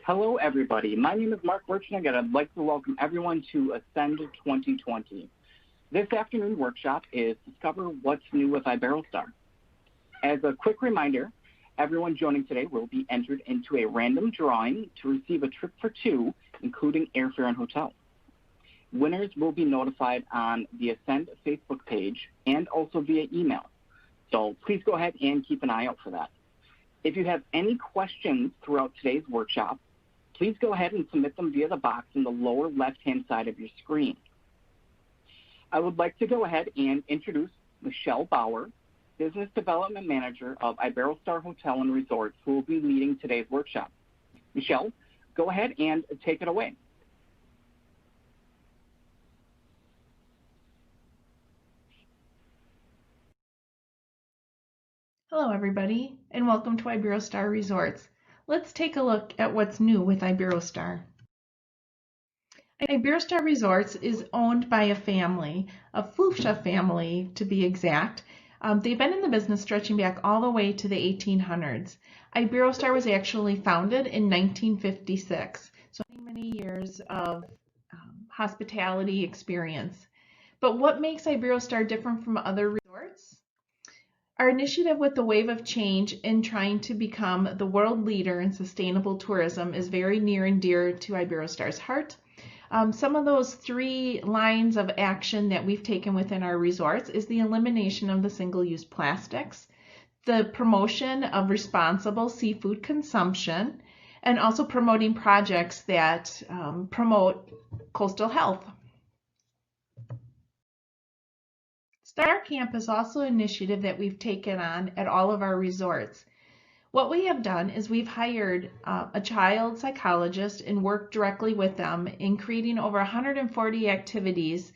Hello, everybody. My name is Mark Wirchnig, and I'd like to welcome everyone to Ascend 2020. This afternoon workshop is Discover What's New with Iberostar. As a quick reminder, everyone joining today will be entered into a random drawing to receive a trip for two, including airfare and hotel. Winners will be notified on the Ascend Facebook page and also via email. So please go ahead and keep an eye out for that. If you have any questions throughout today's workshop, please go ahead and submit them via the box in the lower left-hand side of your screen. I would like to go ahead and introduce Michelle Bauer, Business Development Manager of Iberostar Hotel and Resorts, who will be leading today's workshop. Michelle, go ahead and take it away. Hello everybody, and welcome to Iberostar Resorts. Let's take a look at what's new with Iberostar. Iberostar Resorts is owned by a family, a Flusha family to be exact. They've been in the business stretching back all the way to the 1800s. Iberostar was actually founded in 1956, so many years of hospitality experience. But what makes Iberostar different from other resorts? Our initiative with the Wave of Change in trying to become the world leader in sustainable tourism is very near and dear to Iberostar's heart. Some of those 3 lines of action that we've taken within our resorts is the elimination of the single-use plastics, the promotion of responsible seafood consumption, and also promoting projects that promote coastal health. Star Camp is also an initiative that we've taken on at all of our resorts. What we have done is we've hired a child psychologist and worked directly with them in creating over 140 activities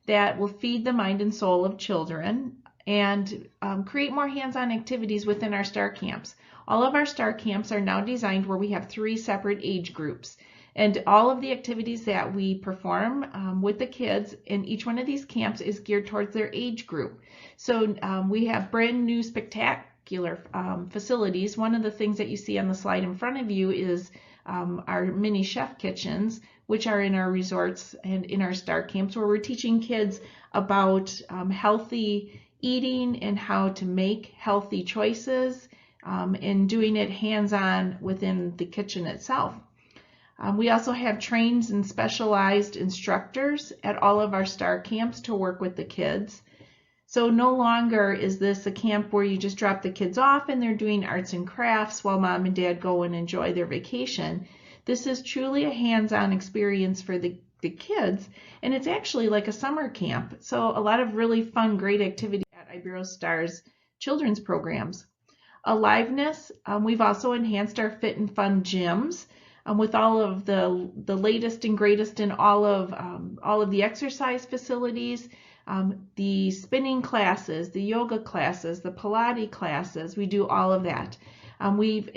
that will feed the mind and soul of children and create more hands-on activities within our Star Camps. All of our Star Camps are now designed where we have 3 separate age groups. And all of the activities that we perform with the kids in each one of these camps is geared towards their age group. So we have brand new spectacular facilities. One of the things that you see on the slide in front of you is our mini chef kitchens, which are in our resorts and in our Star Camps, where we're teaching kids about healthy eating and how to make healthy choices and doing it hands-on within the kitchen itself. We also have trained and specialized instructors at all of our Star Camps to work with the kids. So no longer is this a camp where you just drop the kids off and they're doing arts and crafts while mom and dad go and enjoy their vacation. This is truly a hands-on experience for the kids, and it's actually like a summer camp. So a lot of really fun, great activity at Iberostar's children's programs. Aliveness, we've also enhanced our fit and fun gyms. With all of the latest and greatest in all of the exercise facilities, the spinning classes, the yoga classes, the Pilates classes, we do all of that. We've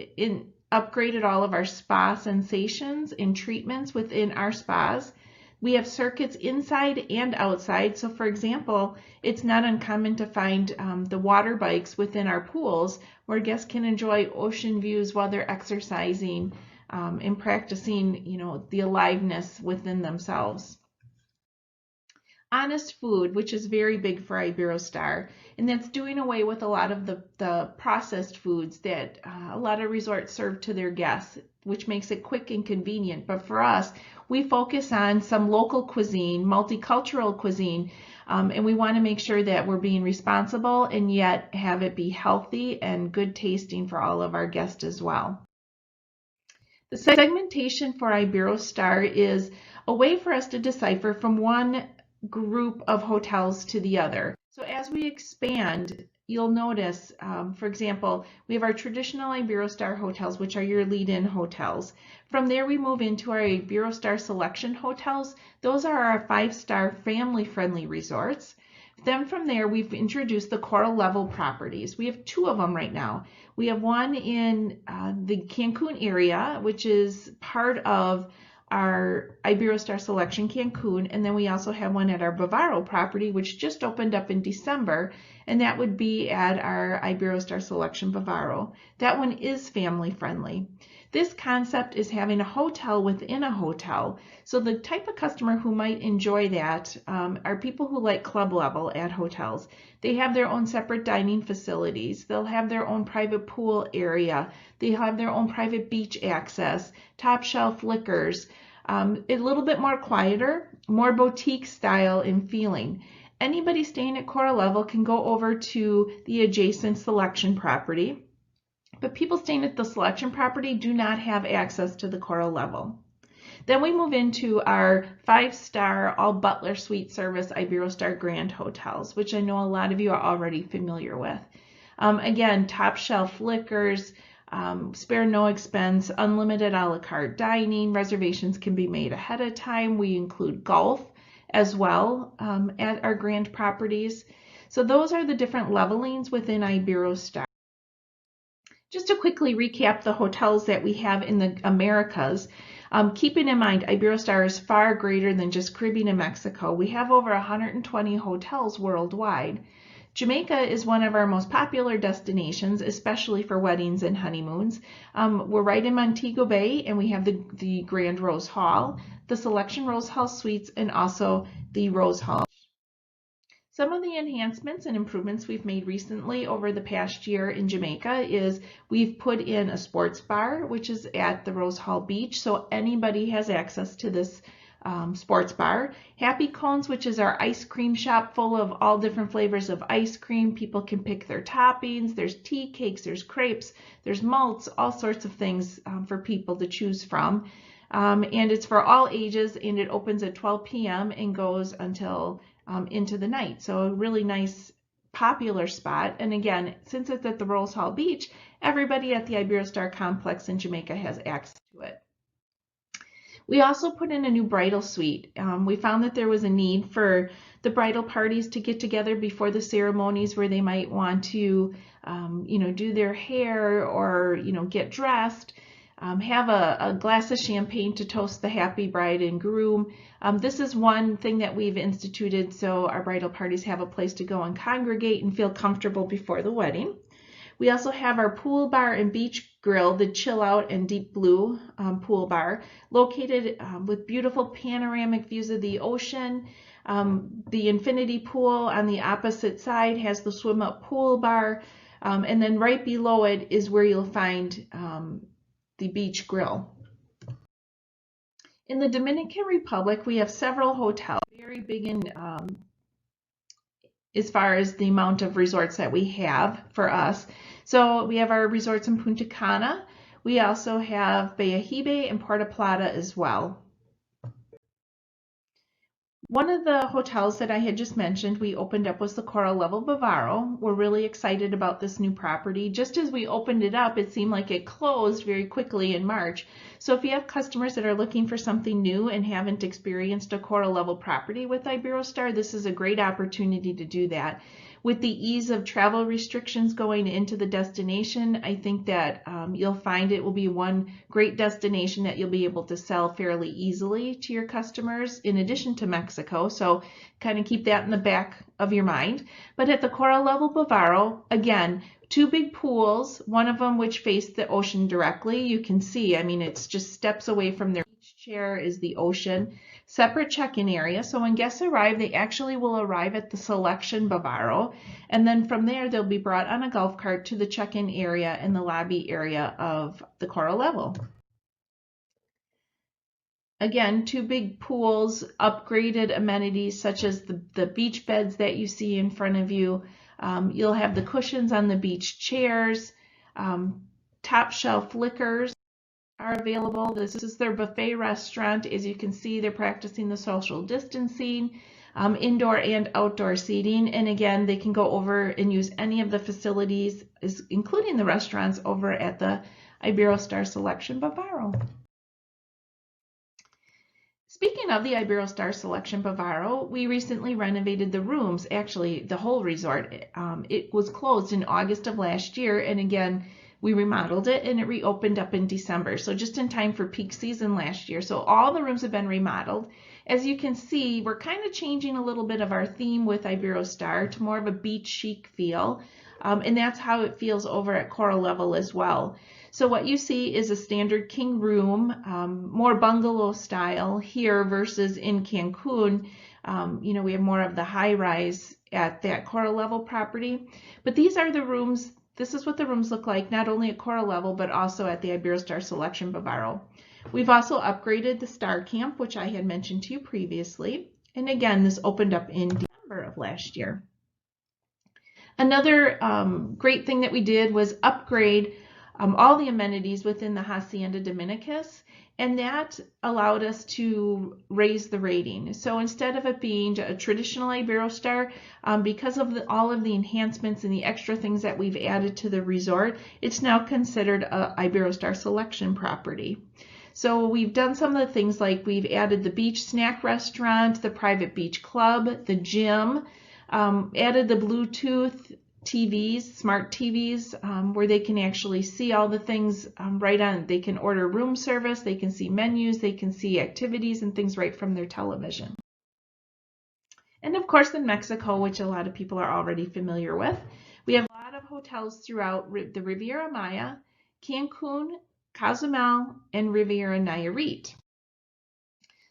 upgraded all of our spa sensations and treatments within our spas. We have circuits inside and outside. So for example, it's not uncommon to find the water bikes within our pools where guests can enjoy ocean views while they're exercising and practicing, the aliveness within themselves. Honest food, which is very big for Iberostar, and that's doing away with a lot of the processed foods that a lot of resorts serve to their guests, which makes it quick and convenient. But for us, we focus on some local cuisine, multicultural cuisine, and we want to make sure that we're being responsible and yet have it be healthy and good tasting for all of our guests as well. The segmentation for Iberostar is a way for us to decipher from one group of hotels to the other. So as we expand, you'll notice, for example, we have our traditional Iberostar hotels, which are your lead-in hotels. From there, we move into our Iberostar Selection hotels. Those are our 5-star family-friendly resorts. Then from there, we've introduced the coral level properties. We have 2 of them right now. We have one in the Cancun area, which is part of our Iberostar Selection Cancun, and then we also have one at our Bavaro property, which just opened up in December, and that would be at our Iberostar Selection Bavaro. That one is family friendly. This concept is having a hotel within a hotel. So the type of customer who might enjoy that are people who like club level at hotels. They have their own separate dining facilities. They'll have their own private pool area. They have their own private beach access, top shelf liquors, a little bit more quieter, more boutique style in feeling. Anybody staying at Coral Level can go over to the adjacent Selection property, but people staying at the Selection property do not have access to the Coral Level. Then we move into our 5-star all butler suite service Iberostar Grand hotels, which I know a lot of you are already familiar with. Again, top shelf liquors, spare no expense, unlimited a la carte dining, reservations can be made ahead of time. We include golf as well at our Grand properties. So those are the different levelings within Iberostar. Just to quickly recap the hotels that we have in the Americas, keeping in mind Iberostar is far greater than just Caribbean and Mexico. We have over 120 hotels worldwide. Jamaica is one of our most popular destinations, especially for weddings and honeymoons. We're right in Montego Bay, and we have the Grand Rose Hall, the Selection Rose Hall Suites, and also the Rose Hall. Some of the enhancements and improvements we've made recently over the past year in Jamaica is we've put in a sports bar, which is at the Rose Hall Beach, so anybody has access to this sports bar. Happy Cones, which is our ice cream shop full of all different flavors of ice cream. People can pick their toppings. There's tea cakes, there's crepes, there's malts, all sorts of things for people to choose from. And it's for all ages, and it opens at 12 p.m. and goes until into the night. So a really nice popular spot. And again, since it's at the Rose Hall Beach, everybody at the Iberostar complex in Jamaica has access to it. We also put in a new bridal suite. We found that there was a need for the bridal parties to get together before the ceremonies where they might want to, do their hair or, get dressed, have a glass of champagne to toast the happy bride and groom. This is one thing that we've instituted so our bridal parties have a place to go and congregate and feel comfortable before the wedding. We also have our pool bar and beach grill, the Chill Out and Deep Blue pool bar, located with beautiful panoramic views of the ocean. The infinity pool on the opposite side has the swim up pool bar, and then right below it is where you'll find the beach grill. In the Dominican Republic, we have several hotels, very big in as far as the amount of resorts that we have for us. So we have our resorts in Punta Cana. We also have Bayahibe and Puerto Plata as well. One of the hotels that I had just mentioned we opened up was the Coral Level Bavaro. We're really excited about this new property. Just as we opened it up, it seemed like it closed very quickly in March. So if you have customers that are looking for something new and haven't experienced a Coral Level property with Iberostar, this is a great opportunity to do that. With the ease of travel restrictions going into the destination, I think that you'll find it will be one great destination that you'll be able to sell fairly easily to your customers in addition to Mexico. So kind of keep that in the back of your mind. But at the Coral Level Bavaro, again, 2 big pools, one of them which face the ocean directly. You can see, it's just steps away from their beach chair is the ocean. Separate check-in area, so when guests arrive, they actually will arrive at the Selection Bavaro, and then from there they'll be brought on a golf cart to the check-in area and the lobby area of the Coral Level. Again, 2 big pools, upgraded amenities such as the beach beds that you see in front of you. You'll have the cushions on the beach chairs, top shelf liquors are available. This is their buffet restaurant. As you can see, they're practicing the social distancing, indoor and outdoor seating. And again, they can go over and use any of the facilities, including the restaurants over at the Iberostar Selection Bavaro. Speaking of the Iberostar Selection Bavaro, we recently renovated the rooms, actually the whole resort. It was closed in August of last year, and again, we remodeled it and it reopened up in December, so just in time for peak season last year. So all the rooms have been remodeled, As you can see, we're kind of changing a little bit of our theme with Iberostar to more of a beach chic feel, and that's how it feels over at Coral Level as well. So what you see is a standard king room, more bungalow style here versus in Cancun. You know, we have more of the high rise at that Coral Level property, but these are the rooms. This is what the rooms look like, not only at Coral Level, but also at the Iberostar Selection Bavaro. We've also upgraded the Star Camp, which I had mentioned to you previously. And again, this opened up in December of last year. Another great thing that we did was upgrade all the amenities within the Hacienda Dominicus, and that allowed us to raise the rating. So instead of it being a traditional Iberostar, because of all of the enhancements and the extra things that we've added to the resort, it's now considered a Iberostar selection property. So we've done some of the things like we've added the beach snack restaurant, the private beach club, the gym, added the Bluetooth TVs, smart TVs, where they can actually see all the things right on. They can order room service, they can see menus, they can see activities and things right from their television. And of course in Mexico, which a lot of people are already familiar with, we have a lot of hotels throughout the Riviera Maya, Cancun, Cozumel, and Riviera Nayarit.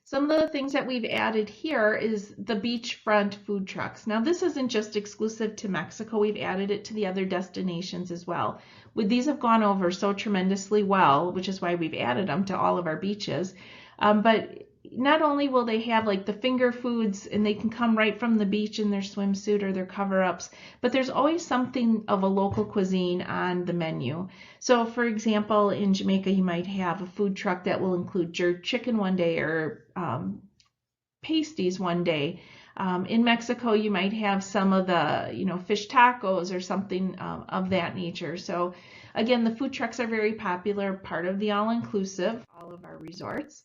Some of the things that we've added here is the beachfront food trucks. Now this isn't just exclusive to Mexico, we've added it to the other destinations as well. These have gone over so tremendously well, which is why we've added them to all of our beaches. But not only will they have like the finger foods and they can come right from the beach in their swimsuit or their cover-ups, but there's always something of a local cuisine on the menu. So for example, in Jamaica, you might have a food truck that will include jerk chicken one day or pasties one day. In Mexico, you might have some of the, you know, fish tacos or something of that nature. So again, the food trucks are very popular, part of the all-inclusive, all of our resorts.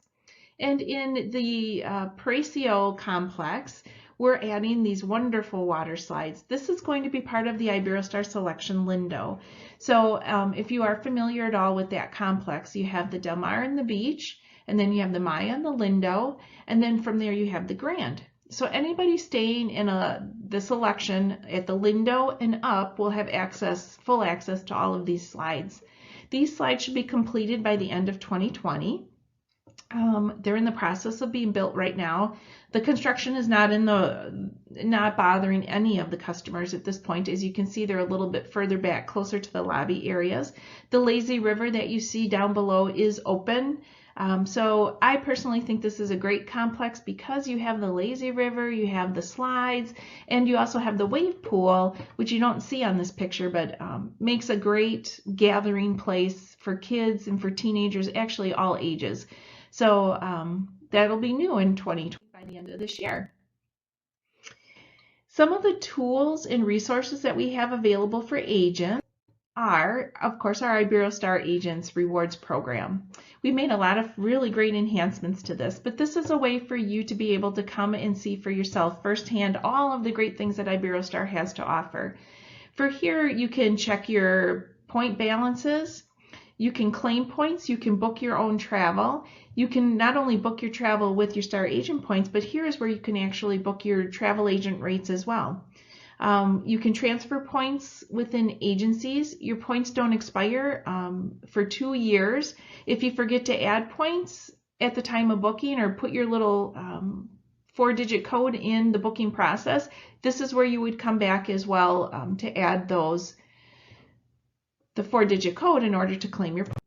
And in the Precio complex, we're adding these wonderful water slides. This is going to be part of the Iberostar Selection Lindo. So if you are familiar at all with that complex, you have the Del Mar and the beach, and then you have the Maya and the Lindo, and then from there you have the Grand. So anybody staying in the Selection at the Lindo and up will have full access to all of these slides. These slides should be completed by the end of 2020. They're in the process of being built right now. The construction is not bothering any of the customers at this point. As you can see, they're a little bit further back, closer to the lobby areas. The lazy river that you see down below is open. So I personally think this is a great complex because you have the lazy river, you have the slides, and you also have the wave pool, which you don't see on this picture, but makes a great gathering place for kids and for teenagers, actually all ages. So that'll be new in 2020 by the end of this year. Some of the tools and resources that we have available for agents are, of course, our Iberostar Agents rewards program. We made a lot of really great enhancements to this, but this is a way for you to be able to come and see for yourself firsthand all of the great things that Iberostar has to offer. For here, you can check your point balances. You can claim points, you can book your own travel. You can not only book your travel with your Star Agent points, but here's where you can actually book your travel agent rates as well. You can transfer points within agencies. Your points don't expire for 2 years. If you forget to add points at the time of booking or put your little 4-digit code in the booking process, this is where you would come back as well to add the 4-digit code in order to claim your points.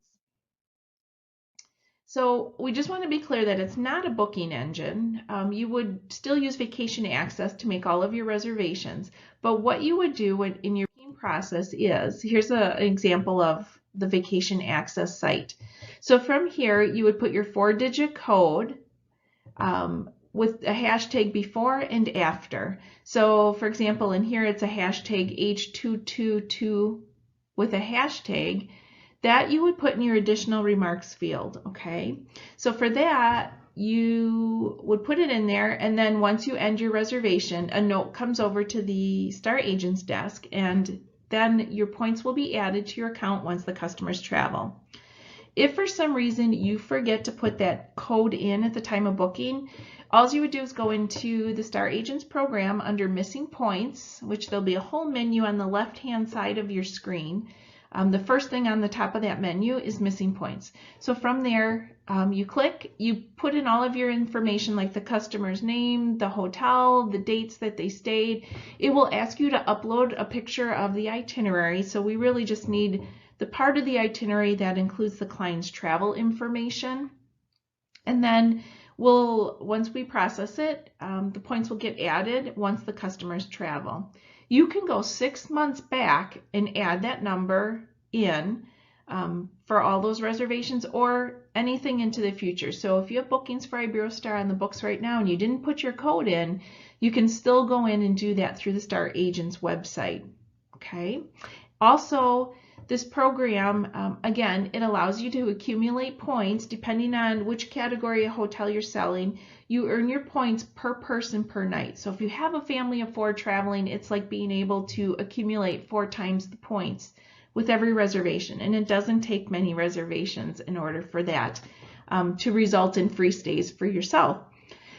So we just want to be clear that it's not a booking engine. You would still use Vacation Access to make all of your reservations, but what you would do in your booking process is, here's an example of the Vacation Access site. So from here, you would put your 4-digit code with a hashtag before and after. So for example, in here it's a hashtag H222 with a hashtag that you would put in your additional remarks field, okay? So for that, you would put it in there, and then once you end your reservation, a note comes over to the Star Agents desk, and then your points will be added to your account once the customers travel. If for some reason you forget to put that code in at the time of booking, All you would do is go into the Star Agents program under Missing Points, which there'll be a whole menu on the left-hand side of your screen. The first thing on the top of that menu is Missing Points. So from there, you click, you put in all of your information like the customer's name, the hotel, the dates that they stayed. It will ask you to upload a picture of the itinerary. So we really just need the part of the itinerary that includes the client's travel information. And then once we process it, the points will get added once the customers travel. You can go 6 months back and add that number in for all those reservations or anything into the future. So if you have bookings for Iberostar on the books right now and you didn't put your code in, you can still go in and do that through the Star Agents website. Okay. Also, this program, again, it allows you to accumulate points depending on which category of hotel you're selling. You earn your points per person per night. So if you have a family of 4 traveling, it's like being able to accumulate 4 times the points with every reservation. And it doesn't take many reservations in order for that to result in free stays for yourself.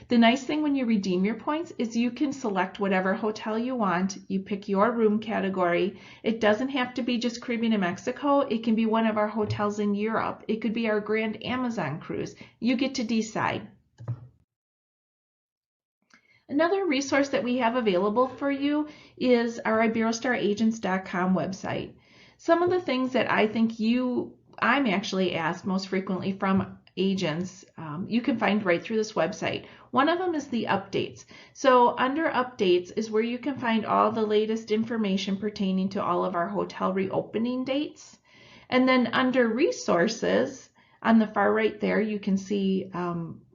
The nice thing when you redeem your points is you can select whatever hotel you want. You pick your room category. It doesn't have to be just Caribbean and Mexico. It can be one of our hotels in Europe. It could be our Grand Amazon cruise. You get to decide. Another resource that we have available for you is our IberostarAgents.com website. Some of the things that I think I'm actually asked most frequently from agents, you can find right through this website. One of them is the updates. So under updates is where you can find all the latest information pertaining to all of our hotel reopening dates. And then under resources, on the far right there, you can see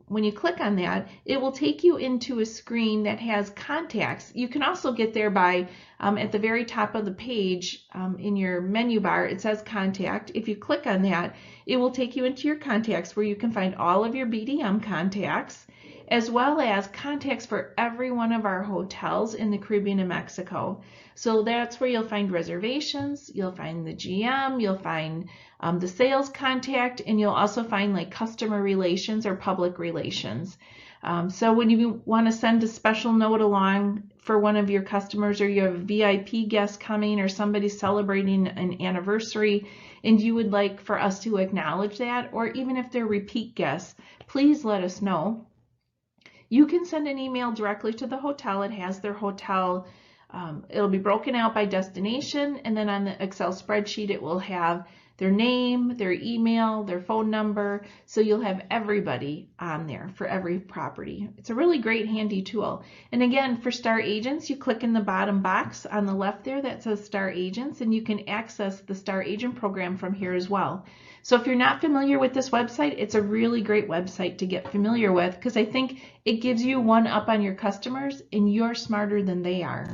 when you click on that, it will take you into a screen that has contacts. You can also get there by, at the very top of the page in your menu bar, it says contact. If you click on that, it will take you into your contacts where you can find all of your BDM contacts, as well as contacts for every one of our hotels in the Caribbean and Mexico. So that's where you'll find reservations, you'll find the GM, you'll find the sales contact, and you'll also find like customer relations or public relations. So when you want to send a special note along for one of your customers, or you have a VIP guest coming, or somebody celebrating an anniversary, and you would like for us to acknowledge that, or even if they're repeat guests, please let us know. You can send an email directly to the hotel. It has their hotel. It'll be broken out by destination, and then on the Excel spreadsheet it will have their name, their email, their phone number, so you'll have everybody on there for every property. It's a really great handy tool. And again, for Star Agents, you click in the bottom box on the left there that says Star Agents, and you can access the Star Agent program from here as well. So if you're not familiar with this website, it's a really great website to get familiar with, because I think it gives you one up on your customers and you're smarter than they are.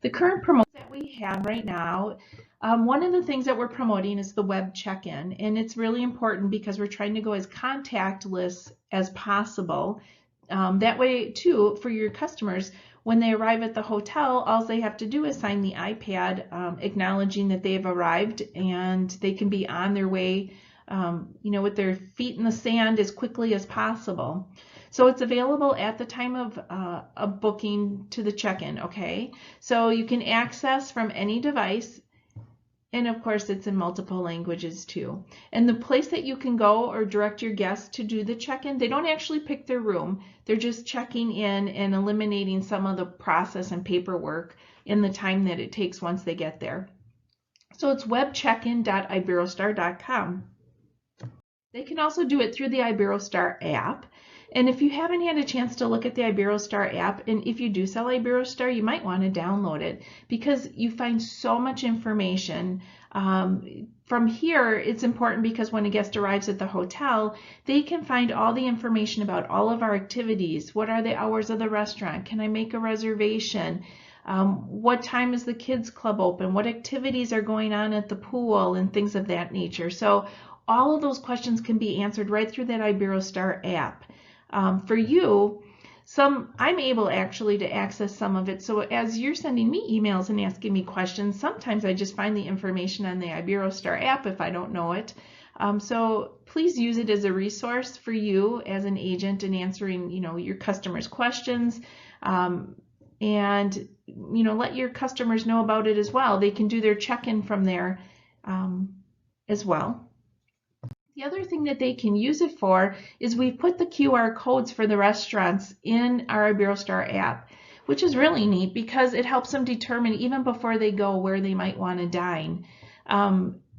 The current promotion that we have right now, one of the things that we're promoting is the web check-in, and it's really important because we're trying to go as contactless as possible. That way too, for your customers, when they arrive at the hotel, all they have to do is sign the iPad acknowledging that they've arrived, and they can be on their way, with their feet in the sand as quickly as possible. So it's available at the time of booking to the check-in, okay? So you can access from any device, and of course it's in multiple languages too. And the place that you can go or direct your guests to do the check-in, they don't actually pick their room. They're just checking in and eliminating some of the process and paperwork in the time that it takes once they get there. So it's webcheckin.iberostar.com. They can also do it through the Iberostar app. And if you haven't had a chance to look at the Iberostar app, and if you do sell Iberostar, you might want to download it because you find so much information. From here, it's important because when a guest arrives at the hotel, they can find all the information about all of our activities. What are the hours of the restaurant? Can I make a reservation? What time is the kids club open? What activities are going on at the pool and things of that nature? So all of those questions can be answered right through that Iberostar app. For you, I'm able actually to access some of it. So as you're sending me emails and asking me questions, sometimes I just find the information on the Iberostar app if I don't know it. So please use it as a resource for you as an agent in answering, your customers' questions, and let your customers know about it as well. They can do their check-in from there as well. The other thing that they can use it for is we've put the QR codes for the restaurants in our Iberostar app, which is really neat because it helps them determine even before they go where they might want to dine.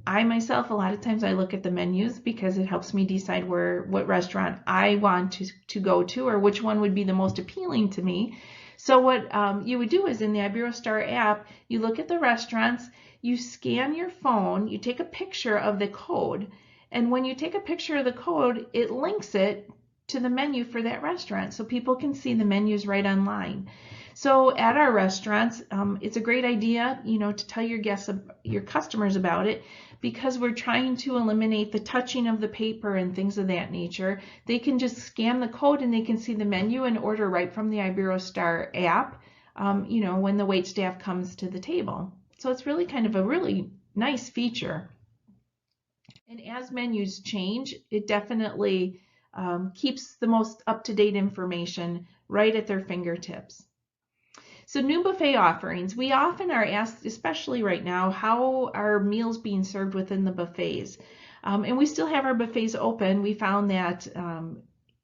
I myself, a lot of times I look at the menus because it helps me decide what restaurant I want to go to, or which one would be the most appealing to me. So what you would do is in the Iberostar app, you look at the restaurants, you scan your phone, you take a picture of the code, and when you take a picture of the code, it links it to the menu for that restaurant so people can see the menus right online. So at our restaurants, it's a great idea, to tell your customers about it, because we're trying to eliminate the touching of the paper and things of that nature. They can just scan the code and they can see the menu and order right from the Iberostar app, when the waitstaff comes to the table. So it's really kind of a really nice feature. And as menus change, it definitely keeps the most up-to-date information right at their fingertips. So new buffet offerings. We often are asked, especially right now, how are meals being served within the buffets? And we still have our buffets open. We found that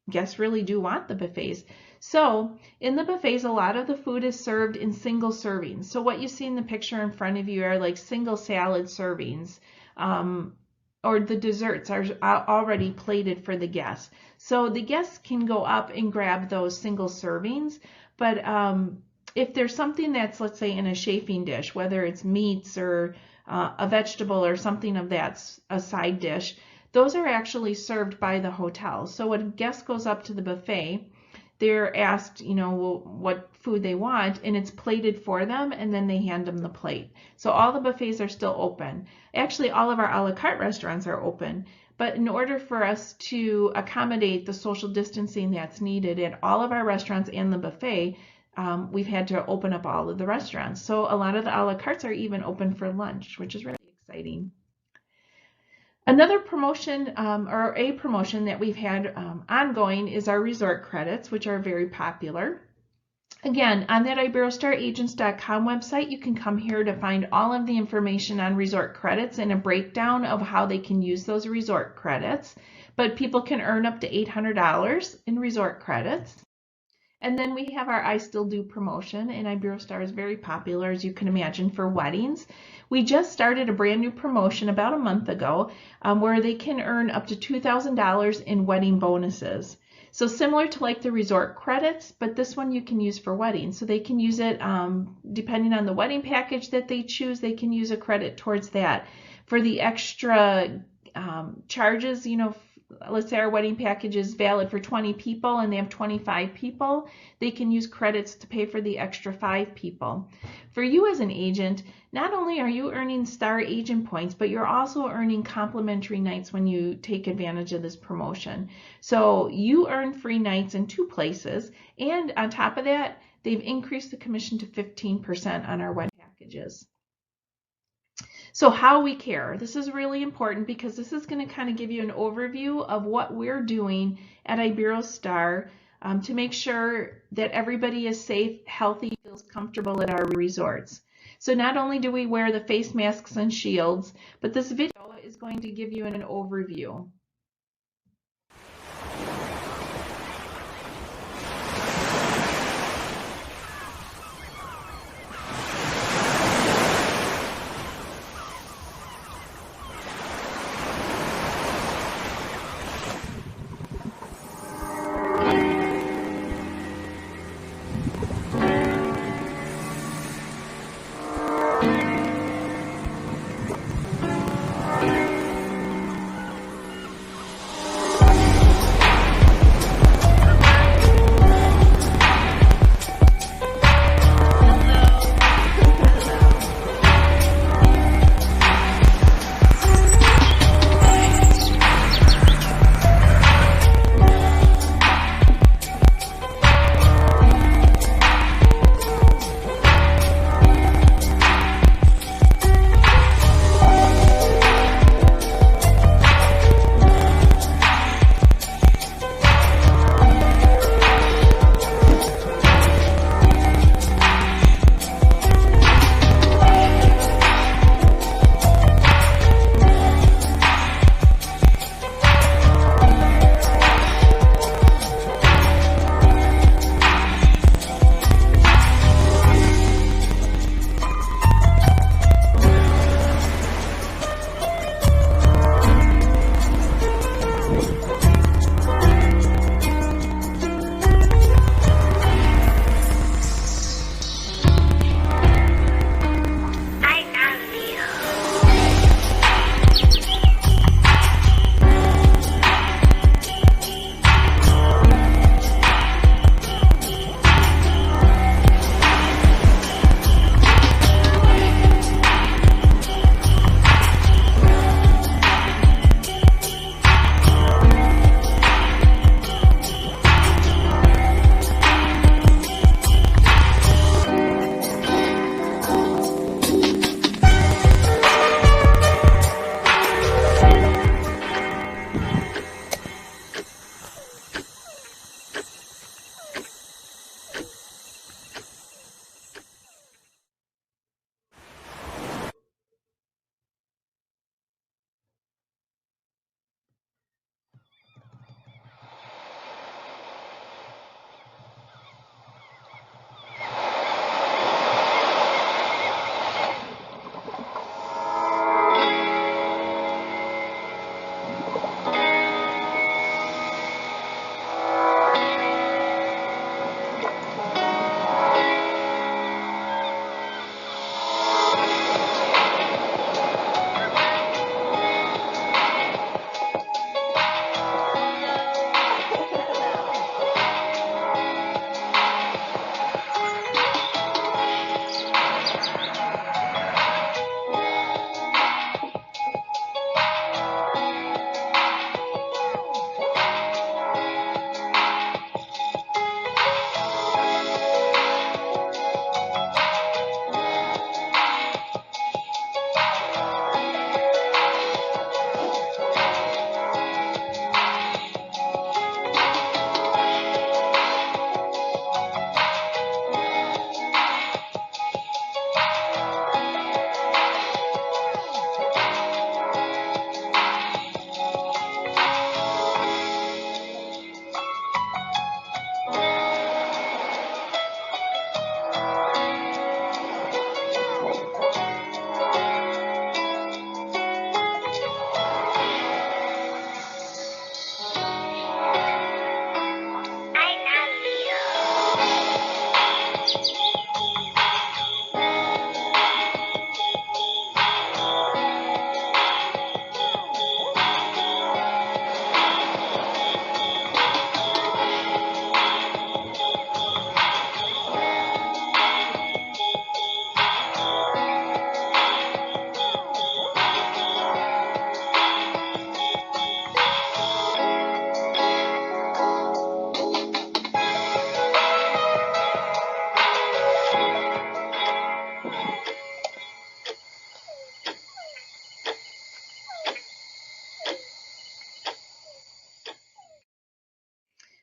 guests really do want the buffets. So in the buffets, a lot of the food is served in single servings. So what you see in the picture in front of you are like single salad servings. Or the desserts are already plated for the guests. So the guests can go up and grab those single servings, but if there's something that's, let's say, in a chafing dish, whether it's meats or a vegetable or something of that's a side dish, those are actually served by the hotel. So when a guest goes up to the buffet, they're asked, what food they want, and it's plated for them, and then they hand them the plate. So all the buffets are still open. Actually, all of our a la carte restaurants are open, but in order for us to accommodate the social distancing that's needed at all of our restaurants and the buffet, we've had to open up all of the restaurants. So a lot of the a la cartes are even open for lunch, which is really exciting. Another promotion or a promotion that we've had ongoing is our resort credits, which are very popular. Again, on that IberostarAgents.com website, you can come here to find all of the information on resort credits and a breakdown of how they can use those resort credits. But people can earn up to $800 in resort credits. And then we have our I Still Do promotion, and Iberostar is very popular, as you can imagine, for weddings. We just started a brand new promotion about a month ago where they can earn up to $2,000 in wedding bonuses. So similar to like the resort credits, but this one you can use for weddings. So they can use it depending on the wedding package that they choose, they can use a credit towards that. For the extra charges, let's say our wedding package is valid for 20 people and they have 25 people, they can use credits to pay for the extra 5 people. For you as an agent, not only are you earning star agent points, but you're also earning complimentary nights when you take advantage of this promotion. So you earn free nights in 2 places, and on top of that, they've increased the commission to 15% on our wedding packages. So how we care. This is really important because this is going to kind of give you an overview of what we're doing at Iberostar to make sure that everybody is safe, healthy, feels comfortable at our resorts. So not only do we wear the face masks and shields, but this video is going to give you an overview.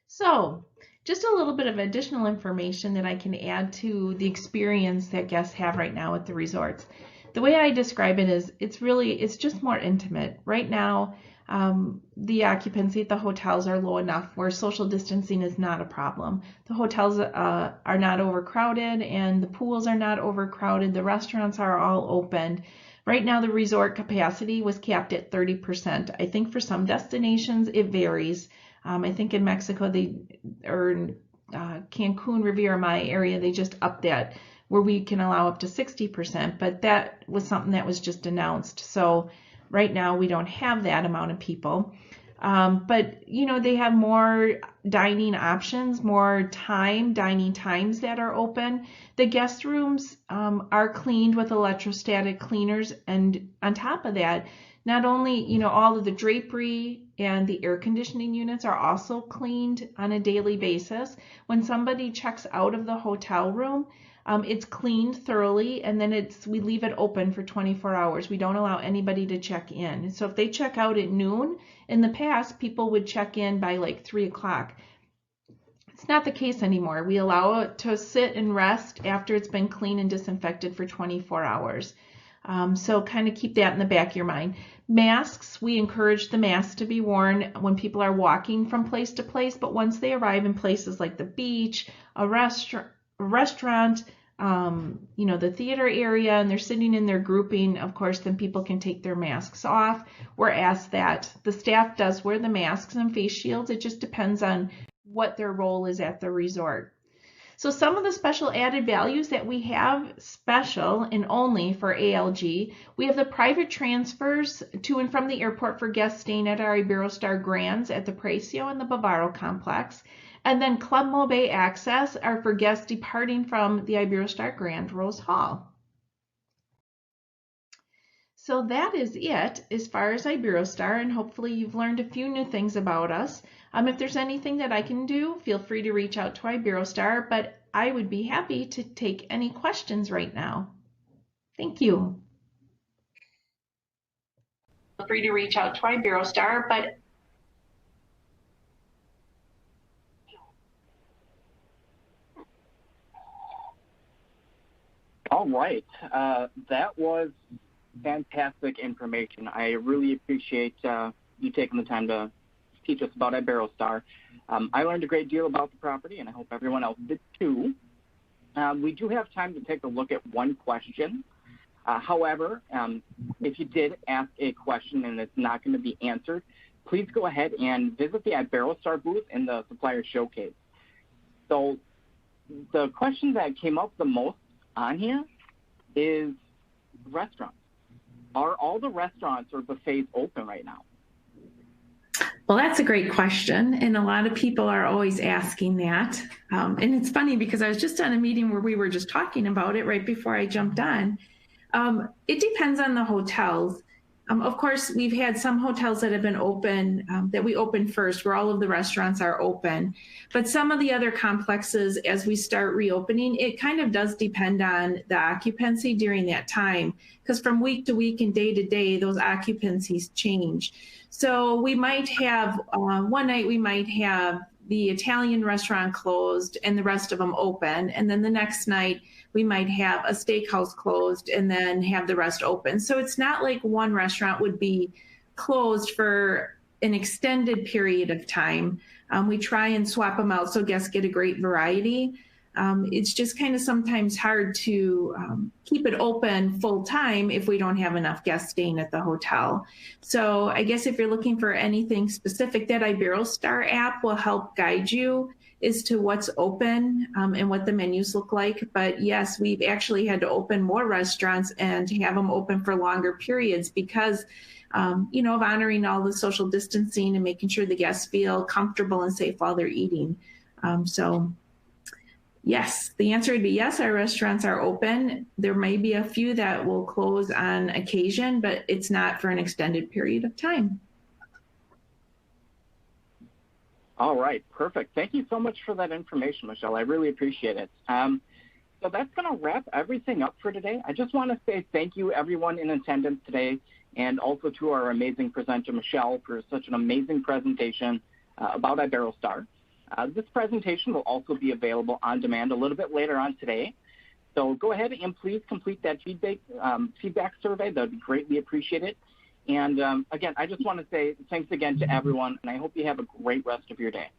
So, just a little bit of additional information that I can add to the experience that guests have right now at the resorts. The way I describe it is it's just more intimate. Right now, the occupancy at the hotels are low enough where social distancing is not a problem. The hotels are not overcrowded and the pools are not overcrowded. The restaurants are all open. Right now, the resort capacity was capped at 30%. I think for some destinations, it varies. I think in Mexico, or Cancun, Riviera Maya area, they just upped that where we can allow up to 60%, but that was something that was just announced. So right now we don't have that amount of people. But they have more dining options, more dining times that are open. The guest rooms are cleaned with electrostatic cleaners, and on top of that, not only all of the drapery and the air conditioning units are also cleaned on a daily basis. When somebody checks out of the hotel room, it's cleaned thoroughly, and then we leave it open for 24 hours. We don't allow anybody to check in. So if they check out at noon, in the past, people would check in by like 3 o'clock. It's not the case anymore. We allow it to sit and rest after it's been cleaned and disinfected for 24 hours. So kind of keep that in the back of your mind. Masks, we encourage the masks to be worn when people are walking from place to place, but once they arrive in places like the beach, a restaurant, the theater area and they're sitting in their grouping, of course, then people can take their masks off. We're asked that. The staff does wear the masks and face shields. It just depends on what their role is at the resort. So some of the special added values that we have special and only for ALG, we have the private transfers to and from the airport for guests staying at our Iberostar Grands at the Precio and the Bavaro complex. And then Club Mobe access are for guests departing from the Iberostar Grand Rose Hall. So that is it as far as Iberostar, and hopefully you've learned a few new things about us. If there's anything that I can do, feel free to reach out to Iberostar, but I would be happy to take any questions right now. Thank you. Feel free to reach out to Iberostar, but All right. That was fantastic information. I really appreciate you taking the time to teach us about Iberostar. I learned a great deal about the property, and I hope everyone else did too. We do have time to take a look at one question. However, if you did ask a question and it's not going to be answered, please go ahead and visit the Iberostar booth in the supplier showcase. So the question that came up the most on here is restaurants. Are all the restaurants or buffets open right now? Well, that's a great question, and a lot of people are always asking that. And it's funny because I was just on a meeting where we were just talking about it right before I jumped on. It depends on the hotels. Of course, we've had some hotels that have been open, that we opened first, where all of the restaurants are open. But some of the other complexes, as we start reopening, it kind of does depend on the occupancy during that time, because from week to week and day to day, those occupancies change. So we might have, one night we might have the Italian restaurant closed and the rest of them open. And then the next night we might have a steakhouse closed and then have the rest open. So it's not like one restaurant would be closed for an extended period of time. We try and swap them out so guests get a great variety. It's just kind of sometimes hard to keep it open full time if we don't have enough guests staying at the hotel. So I guess if you're looking for anything specific, that Iberostar app will help guide you as to what's open and what the menus look like. But yes, we've actually had to open more restaurants and have them open for longer periods because of honoring all the social distancing and making sure the guests feel comfortable and safe while they're eating. So yes, the answer would be yes, our restaurants are open. There may be a few that will close on occasion, but it's not for an extended period of time. All right, perfect. Thank you so much for that information, Michelle. I really appreciate it. So that's going to wrap everything up for today. I just want to say thank you, everyone in attendance today, and also to our amazing presenter, Michelle, for such an amazing presentation about Iberostar. This presentation will also be available on demand a little bit later on today. So go ahead and please complete that feedback survey. That would be greatly appreciated. And again, I just want to say thanks again to everyone, and I hope you have a great rest of your day.